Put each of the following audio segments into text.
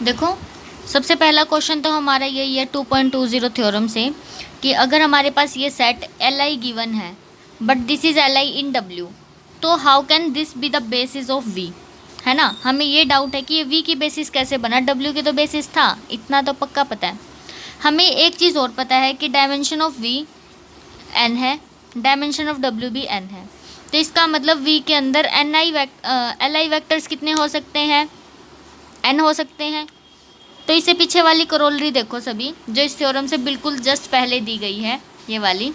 देखो सबसे पहला क्वेश्चन तो हमारा यही है 2.20 थ्योरम से कि अगर हमारे पास ये सेट एल आई गिवन है but this is L I in W, तो how can this be the basis of V, है ना। हमें ये डाउट है कि ये वी की बेसिस कैसे बना, डब्ल्यू की तो बेसिस था, इतना तो पक्का पता है। हमें एक चीज़ और पता है कि डायमेंशन ऑफ वी एन है, डायमेंशन ऑफ डब्ल्यू भी एन है। तो इसका मतलब वी के अंदर एल आई वैक्टर्स कितने हो सकते हैं, एन हो सकते हैं। तो इससे पीछे वाली करोलरी देखो सभी, जो इस थ्योरम से बिल्कुल जस्ट पहले दी गई है, ये वाली।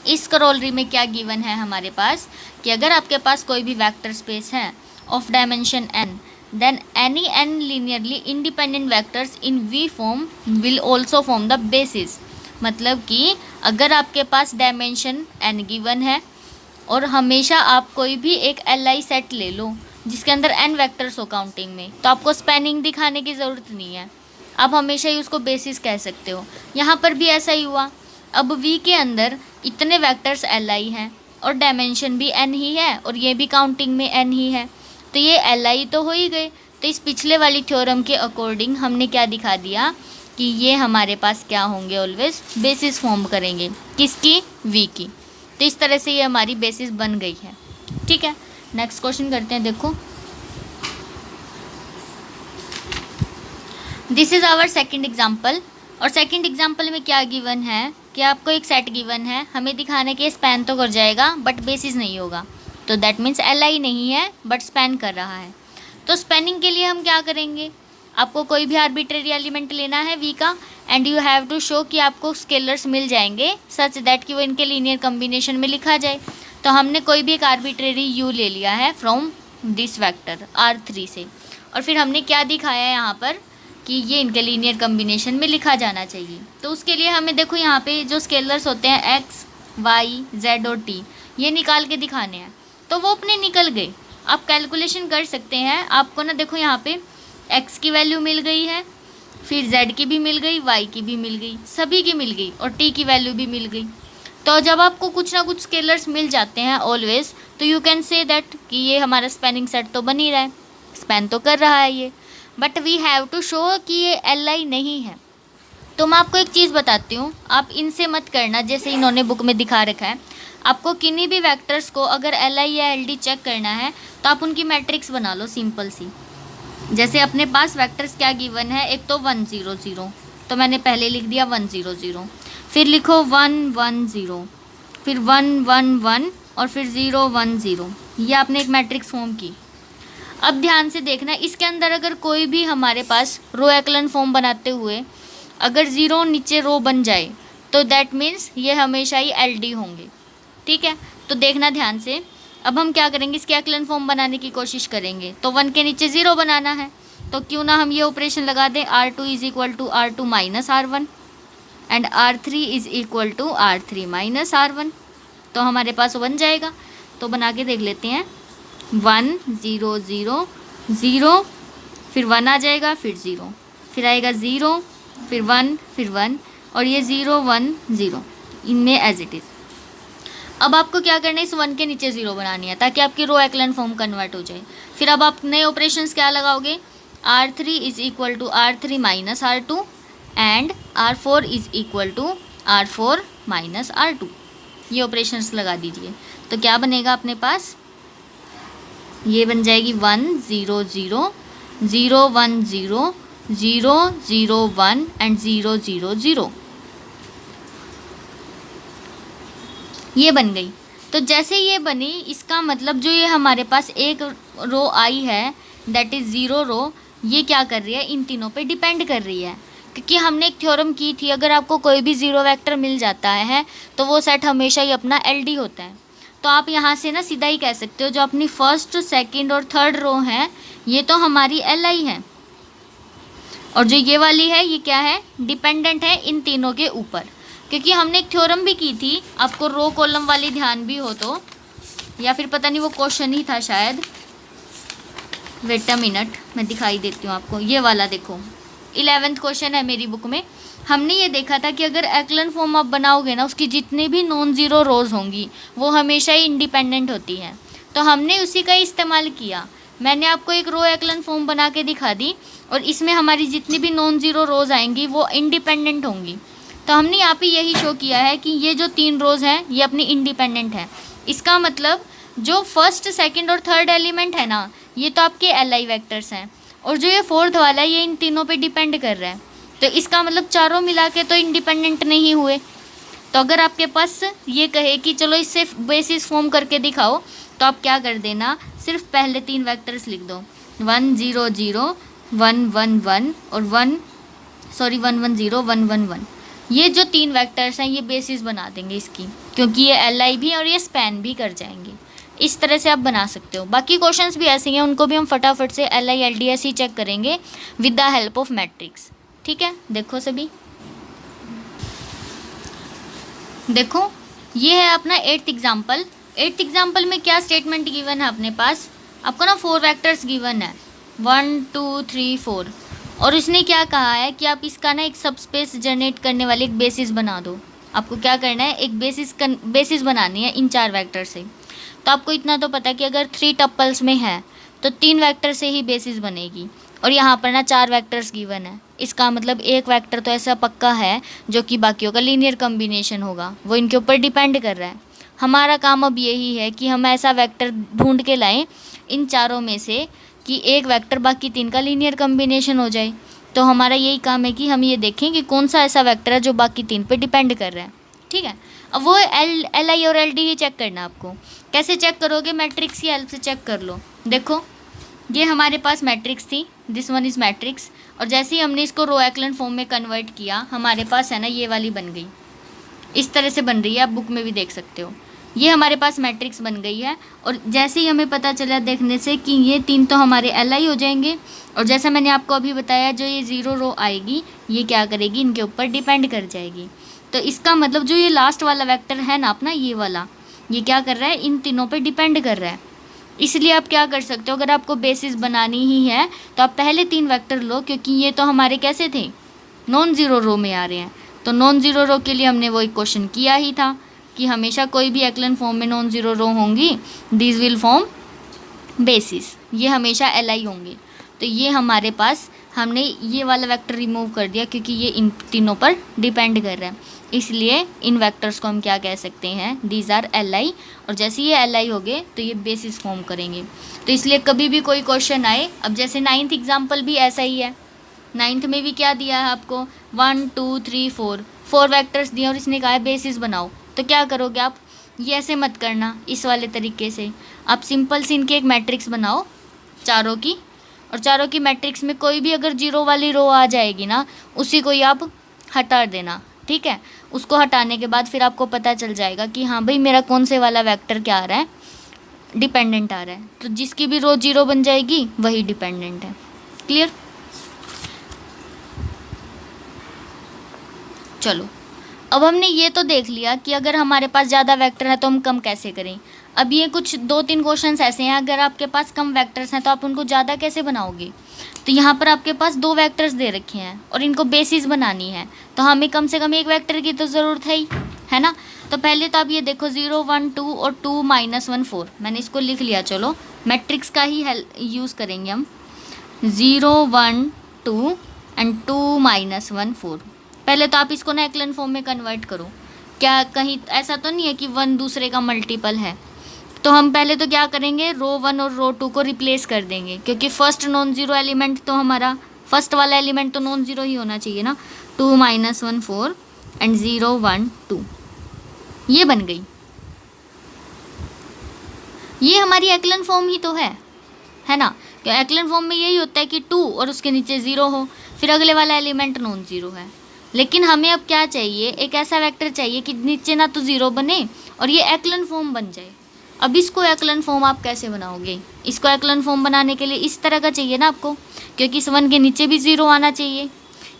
इस करोलरी में क्या गिवन है हमारे पास कि अगर आपके पास कोई भी वेक्टर स्पेस है of dimension n, then any n linearly independent vectors in v form will also form the basis. मतलब कि अगर आपके पास डायमेंशन n गिवन है और हमेशा आप कोई भी एक li सेट ले लो जिसके अंदर n वेक्टर्स हो काउंटिंग में, तो आपको स्पैनिंग दिखाने की ज़रूरत नहीं है, आप हमेशा ही उसको बेसिस कह सकते हो। यहाँ पर भी ऐसा ही हुआ। अब v के अंदर इतने वेक्टर्स li हैं और डायमेंशन भी n ही है और ये भी काउंटिंग में n ही है, तो ये li तो हो ही गए। तो इस पिछले वाली थ्योरम के अकॉर्डिंग हमने क्या दिखा दिया कि ये हमारे पास क्या होंगे, ऑलवेज बेसिस फॉर्म करेंगे, किसकी, v की। तो इस तरह से ये हमारी बेसिस बन गई है। ठीक है, नेक्स्ट क्वेश्चन करते हैं। देखो this is our second example, और सेकंड एग्जांपल में क्या गिवन है कि आपको एक सेट गिवन है, हमें दिखाने के स्पैन तो कर जाएगा बट बेसिस नहीं होगा, तो दैट मीन्स एल आई नहीं है बट स्पैन कर रहा है। तो स्पैनिंग के लिए हम क्या करेंगे, आपको कोई भी आर्बिट्रेरी एलिमेंट लेना है वी का and you have to show कि आपको स्केलर्स मिल जाएंगे सच दैट कि वो इनके लीनियर कम्बिनेशन में लिखा जाए। तो हमने कोई भी एक आर्बिट्रेरी यू ले लिया है फ्रॉम दिस वेक्टर R3 से, और फिर हमने क्या दिखाया है यहाँ पर कि ये इनके लीनियर कम्बिनेशन में लिखा जाना चाहिए। तो उसके लिए हमें देखो यहाँ पे जो स्केलर्स होते हैं x, y, z और t, ये निकाल के दिखाने हैं, तो वो अपने निकल गए। आप कैलकुलेशन कर सकते हैं, आपको ना देखो यहाँ पे x की वैल्यू मिल गई है, फिर z की भी मिल गई, y की भी मिल गई, सभी की मिल गई, और t की वैल्यू भी मिल गई। तो जब आपको कुछ ना कुछ स्केलर्स मिल जाते हैं ऑलवेज, तो यू कैन से दैट कि ये हमारा स्पैनिंग सेट तो बन ही रहा है, स्पैन तो कर रहा है ये, but we have to show कि ये एल आई नहीं है। तो मैं आपको एक चीज़ बताती हूँ, आप इनसे मत करना जैसे इन्होंने बुक में दिखा रखा है। आपको किन्हीं भी वेक्टर्स को अगर एल आई या एल डी चेक करना है तो आप उनकी मैट्रिक्स बना लो सिंपल सी। जैसे अपने पास वेक्टर्स क्या गिवन है, एक तो 1 0 0, तो मैंने पहले लिख दिया 1 0 0, फिर लिखो 1 1 0, फिर 1 1 1 और फिर 0 1 0, ये आपने एक मैट्रिक्स फॉर्म की। अब ध्यान से देखना, इसके अंदर अगर कोई भी हमारे पास रो एक्लन फॉर्म बनाते हुए अगर 0 नीचे रो बन जाए तो दैट मीन्स ये हमेशा ही एल डी होंगे। ठीक है, तो देखना ध्यान से। अब हम क्या करेंगे, इसके एक्लन फॉर्म बनाने की कोशिश करेंगे, तो 1 के नीचे 0 बनाना है, तो क्यों ना हम ये ऑपरेशन लगा दें, R2 is equal to R2 minus R1 and R3 is equal to R3 minus R1, तो हमारे पास 1 जाएगा। तो बना के देख लेते हैं, 1 0 0 0, फिर 1 आ जाएगा, फिर 0, फिर आएगा 0, फिर 1, फिर 1, और ये 0 1 0 इनमें एज इट इज़। अब आपको क्या करना है, इस 1 के नीचे 0 बनानी है ताकि आपकी रो एक्लन फॉर्म कन्वर्ट हो जाए। फिर अब आप नए ऑपरेशंस क्या लगाओगे, R3 is equal to R3 minus R2 and R4 is equal to R4 minus R2, ये ऑपरेशंस लगा दीजिए। तो क्या बनेगा अपने पास, ये बन जाएगी 1 0 0 0 1 0 0 0 1 एंड 0 0 0, ये बन गई। तो जैसे ये बनी, इसका मतलब जो ये हमारे पास एक रो आई है दैट इज़ 0 रो, ये क्या कर रही है, इन तीनों पे डिपेंड कर रही है। क्योंकि हमने एक थ्योरम की थी, अगर आपको कोई भी 0 वेक्टर मिल जाता है तो वो सेट हमेशा ही अपना एल डी होता है। तो आप यहाँ से ना सीधा ही कह सकते हो जो अपनी फर्स्ट, सेकंड और थर्ड रो हैं ये तो हमारी एल आई है, और जो ये वाली है ये क्या है, डिपेंडेंट है इन तीनों के ऊपर। क्योंकि हमने एक थ्योरम भी की थी, आपको रो कॉलम वाली ध्यान भी हो तो, या फिर पता नहीं वो क्वेश्चन ही था शायद, वेट अ मिनट मैं दिखाई देती हूँ आपको, ये वाला देखो 11th क्वेश्चन है मेरी बुक में। हमने ये देखा था कि अगर एक्लन फॉर्म आप बनाओगे ना, उसकी जितनी भी नॉन ज़ीरो रोज़ होंगी वो हमेशा ही इंडिपेंडेंट होती हैं। तो हमने उसी का इस्तेमाल किया मैंने आपको एक रो एक्लन फॉर्म बना के दिखा दी और इसमें हमारी जितनी भी नॉन ज़ीरो रोज़ आएंगी वो इंडिपेंडेंट होंगी। तो हमने यहाँ पे यही शो किया है कि ये जो 3 रोज़ हैं ये अपनी इंडिपेंडेंट है। इसका मतलब जो फर्स्ट, सेकंड और थर्ड एलिमेंट है ना, ये तो आपके LI वेक्टर्स हैं, और जो ये फोर्थ वाला है ये इन तीनों पे डिपेंड कर रहा है। तो इसका मतलब चारों मिला के तो इंडिपेंडेंट नहीं हुए। तो अगर आपके पास ये कहे कि चलो इससे बेसिस फॉर्म करके दिखाओ, तो आप क्या कर देना, सिर्फ पहले 3 वेक्टर्स लिख दो, 1 0 0 1 1 1 और 1 0 1 1 1। ये जो 3 वेक्टर्स हैं ये बेसिस बना देंगे इसकी, क्योंकि ये LI भी और ये स्पैन भी कर जाएंगे। इस तरह से आप बना सकते हो। बाकी क्वेश्चंस भी ऐसे हैं, उनको भी हम फटाफट से LI LDS ही चेक करेंगे with the help of matrix. ठीक है, देखो सभी, देखो ये है अपना 8th एग्जाम्पल। 8th एग्जाम्पल में क्या स्टेटमेंट गिवन है अपने पास, आपको ना 4 वेक्टर्स गिवन है 1 2 3 4, और उसने क्या कहा है कि आप इसका ना एक सबस्पेस जनरेट करने वाली एक बेसिस बना दो। आपको क्या करना है, एक बेसिस बनानी है इन 4 वेक्टर से। तो आपको इतना तो पता है कि अगर 3 टप्पल्स में है तो 3 वेक्टर से ही बेसिस बनेगी, और यहाँ पर ना 4 वेक्टर्स गिवन है। इसका मतलब एक वेक्टर तो ऐसा पक्का है जो कि बाकियों का लीनियर कम्बिनेशन होगा, वो इनके ऊपर डिपेंड कर रहा है। हमारा काम अब यही है कि हम ऐसा वेक्टर ढूंढ के लाएं इन चारों में से कि एक वेक्टर बाकी 3 का लीनियर कम्बिनेशन हो जाए। तो हमारा यही काम है कि हम ये देखें कि कौन सा ऐसा वेक्टर है जो बाकी 3 पे डिपेंड कर रहा है। ठीक है, अब वो LI और LD ही चेक करना है आपको। कैसे चेक करोगे, मैट्रिक्स की हेल्प से चेक कर लो। देखो ये हमारे पास मैट्रिक्स थी, दिस वन इज़ मैट्रिक्स, और जैसे ही हमने इसको रो एक्लन फॉर्म में कन्वर्ट किया, हमारे पास है ना ये वाली बन गई, इस तरह से बन रही है, आप बुक में भी देख सकते हो। ये हमारे पास मैट्रिक्स बन गई है, और जैसे ही हमें पता चला देखने से कि ये 3 तो हमारे LI हो जाएंगे, और जैसा मैंने आपको अभी बताया जो ये 0 रो आएगी ये क्या करेगी, इनके ऊपर डिपेंड कर जाएगी। तो इसका मतलब जो ये लास्ट वाला वेक्टर है ना अपना, ये वाला, ये क्या कर रहा है, इन तीनों पे डिपेंड कर रहा है। इसलिए आप क्या कर सकते हो, अगर आपको बेसिस बनानी ही है तो आप पहले 3 वेक्टर लो, क्योंकि ये तो हमारे कैसे थे, नॉन ज़ीरो रो में आ रहे हैं। तो नॉन ज़ीरो रो के लिए हमने वो इक्वेशन किया ही था कि हमेशा कोई भी एक्लन फॉर्म में नॉन ज़ीरो रो होंगी, दिस विल फॉर्म बेसिस, ये हमेशा LI होंगे। तो ये हमारे पास, हमने ये वाला वेक्टर रिमूव कर दिया क्योंकि ये इन तीनों पर डिपेंड कर रहा है, इसलिए इन वेक्टर्स को हम क्या कह सकते हैं, दीज आर LI, और जैसे ये LI हो गए तो ये बेसिस फॉर्म करेंगे। तो इसलिए कभी भी कोई क्वेश्चन आए, अब जैसे 9th एग्जाम्पल भी ऐसा ही है, 9th में भी क्या दिया है आपको, 1 2 3 4 वेक्टर्स दिए और इसने कहा है बेसिस बनाओ। तो क्या करोगे आप, ये ऐसे मत करना, इस वाले तरीके से आप सिंपल सी इनकी एक मैट्रिक्स बनाओ चारों की, और चारों की मैट्रिक्स में कोई भी अगर 0 वाली रो आ जाएगी ना, उसी को ही आप हटा देना। ठीक है, उसको हटाने के बाद फिर आपको पता चल जाएगा कि हाँ भाई मेरा कौन से वाला वेक्टर क्या आ रहा है, डिपेंडेंट आ रहा है। तो जिसकी भी रो 0 बन जाएगी वही डिपेंडेंट है। क्लियर, चलो अब हमने ये तो देख लिया कि अगर हमारे पास ज़्यादा वेक्टर है तो हम कम कैसे करें। अब ये कुछ 2-3 क्वेश्चंस ऐसे हैं, अगर आपके पास कम वेक्टर्स हैं तो आप उनको ज़्यादा कैसे बनाओगे। तो यहाँ पर आपके पास 2 वेक्टर्स दे रखे हैं और इनको बेसिस बनानी है, तो हमें कम से कम एक वेक्टर की तो ज़रूरत है ना। तो पहले तो आप ये देखो 0 1 2 और 2 -1 4, मैंने इसको लिख लिया। चलो मैट्रिक्स का ही यूज़ करेंगे हम, 0 1 2 एंड 2 -1 4। पहले तो आप इसको ना एक्लन फॉर्म में कन्वर्ट करो। क्या कहीं ऐसा तो नहीं है कि 1 दूसरे का मल्टीपल है। तो हम पहले तो क्या करेंगे, रो 1 और रो 2 को रिप्लेस कर देंगे, क्योंकि फर्स्ट नॉन ज़ीरो एलिमेंट तो हमारा, फर्स्ट वाला एलिमेंट तो नॉन ज़ीरो ही होना चाहिए ना। 2 -1 4 एंड 0 1 2, ये बन गई। ये हमारी एक्लन फॉर्म ही तो है ना। तो एक्लन फॉर्म में यही होता है कि 2 और उसके नीचे 0 हो, फिर अगले वाला एलिमेंट नॉन ज़ीरो है। लेकिन हमें अब क्या चाहिए, एक ऐसा वेक्टर चाहिए कि नीचे ना तो 0 बने और ये एक्लन फॉर्म बन जाए। अब इसको एक्लन फॉर्म आप कैसे बनाओगे, इसको एक्लन फॉर्म बनाने के लिए इस तरह का चाहिए ना आपको, क्योंकि इस 1 के नीचे भी 0 आना चाहिए।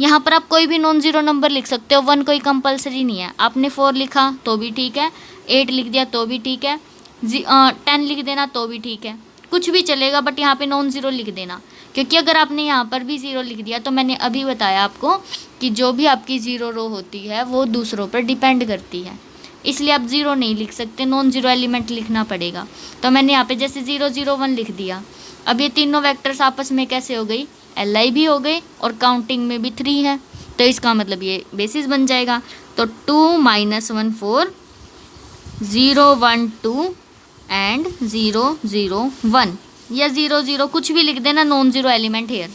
यहाँ पर आप कोई भी नॉन ज़ीरो नंबर लिख सकते हो, 1 कोई कंपलसरी नहीं है। आपने 4 लिखा तो भी ठीक है, 8 लिख दिया तो भी ठीक है, 10 लिख देना तो भी ठीक है, कुछ भी चलेगा, बट यहाँ पे नॉन ज़ीरो लिख देना। क्योंकि अगर आपने यहाँ पर भी 0 लिख दिया तो मैंने अभी बताया आपको कि जो भी आपकी 0 रो होती है वो दूसरों पर डिपेंड करती है, इसलिए आप 0 नहीं लिख सकते, नॉन ज़ीरो एलिमेंट लिखना पड़ेगा। तो मैंने यहाँ पे जैसे 0 0 1 लिख दिया, अब ये तीनों वेक्टर्स आपस में कैसे हो गई, LI भी हो गए और काउंटिंग में भी 3 है, तो इसका मतलब ये बेसिस बन जाएगा। तो 2 -1 4 0 1 2 एंड 0 0 1 या 0 0 कुछ भी लिख देना, नॉन जीरो एलिमेंट हेयर,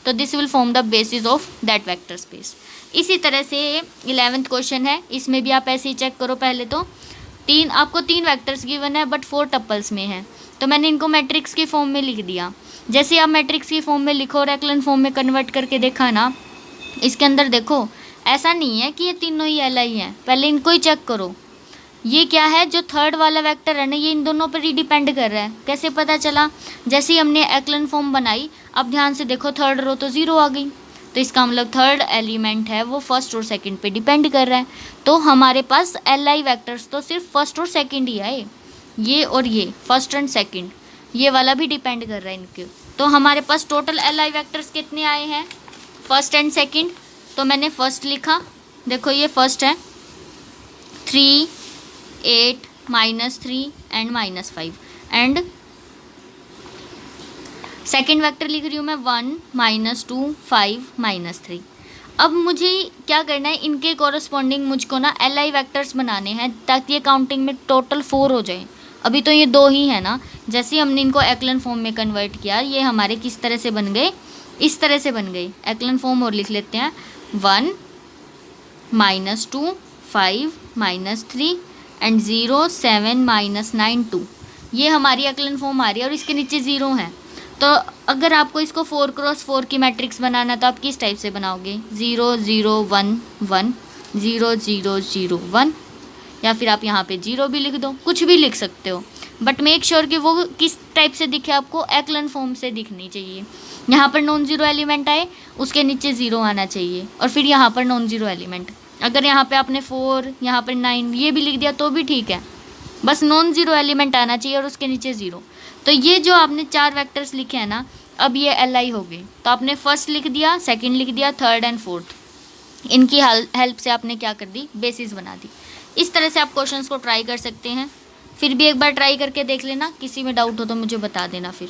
तो this will form the basis of that vector space. इसी तरह से 11th क्वेश्चन है, इसमें भी आप ऐसे ही चेक करो। पहले तो आपको 3 वेक्टर्स गिवन है बट 4 टपल्स में है, तो मैंने इनको मैट्रिक्स के फॉर्म में लिख दिया। जैसे आप मैट्रिक्स की फॉर्म में लिखो और एक्लन फॉर्म में कन्वर्ट करके देखा ना, इसके अंदर देखो ऐसा नहीं है कि ये तीनों ही LI हैं, पहले इनको ही चेक करो। ये क्या है, जो थर्ड वाला वेक्टर है ना, ये इन दोनों पर ही डिपेंड कर रहा है। कैसे पता चला, जैसे ही हमने एक्लन फॉर्म बनाई, अब ध्यान से देखो थर्ड रो तो 0 आ गई, तो इसका मतलब थर्ड एलिमेंट है वो फर्स्ट और सेकंड पे डिपेंड कर रहा है। तो हमारे पास LI वेक्टर्स तो सिर्फ फर्स्ट और सेकंड ही आए, ये और ये फर्स्ट एंड सेकंड, ये वाला भी डिपेंड कर रहा है इनके। तो हमारे पास टोटल LI वेक्टर्स कितने आए हैं, फर्स्ट एंड सेकंड। तो मैंने फर्स्ट लिखा, देखो ये फर्स्ट है 3 8 -3 एंड -5, एंड सेकेंड वेक्टर लिख रही हूँ मैं 1 -2 5 -3। अब मुझे क्या करना है, इनके कॉरस्पॉन्डिंग मुझको ना LI वेक्टर्स बनाने हैं ताकि ये काउंटिंग में टोटल 4 हो जाए। अभी तो ये 2 ही है ना, जैसे ही हमने इनको एक्लन फॉर्म में कन्वर्ट किया, ये हमारे किस तरह से बन गए, इस तरह से बन गए। एक्लन फॉर्म और लिख लेते हैं, 1 -2 5 -3 एंड 0 7 -9 2, ये हमारी एक्लन फॉर्म आ रही है और इसके नीचे 0 है। तो अगर आपको इसको 4x4 की मैट्रिक्स बनाना तो आप किस टाइप से बनाओगे, 0 0 1 1 0 0 0 1, या फिर आप यहाँ पे 0 भी लिख दो, कुछ भी लिख सकते हो, बट मेक श्योर कि वो किस टाइप से दिखे, आपको एक्लन फॉर्म से दिखनी चाहिए। यहाँ पर नॉन जीरो एलिमेंट आए, उसके नीचे 0 आना चाहिए, और फिर यहाँ पर नॉन जीरो एलिमेंट। अगर यहाँ पे आपने 4 यहाँ पर 9 ये भी लिख दिया तो भी ठीक है, बस नॉन जीरो एलिमेंट आना चाहिए और उसके नीचे 0। तो ये जो आपने 4 वेक्टर्स लिखे हैं ना, अब ये LI हो गए, तो आपने फर्स्ट लिख दिया, सेकंड लिख दिया, थर्ड एंड फोर्थ, इनकी हेल्प से आपने क्या कर दी, बेसिस बना दी। इस तरह से आप क्वेश्चंस को ट्राई कर सकते हैं। फिर भी एक बार ट्राई करके देख लेना, किसी में डाउट हो तो मुझे बता देना फिर।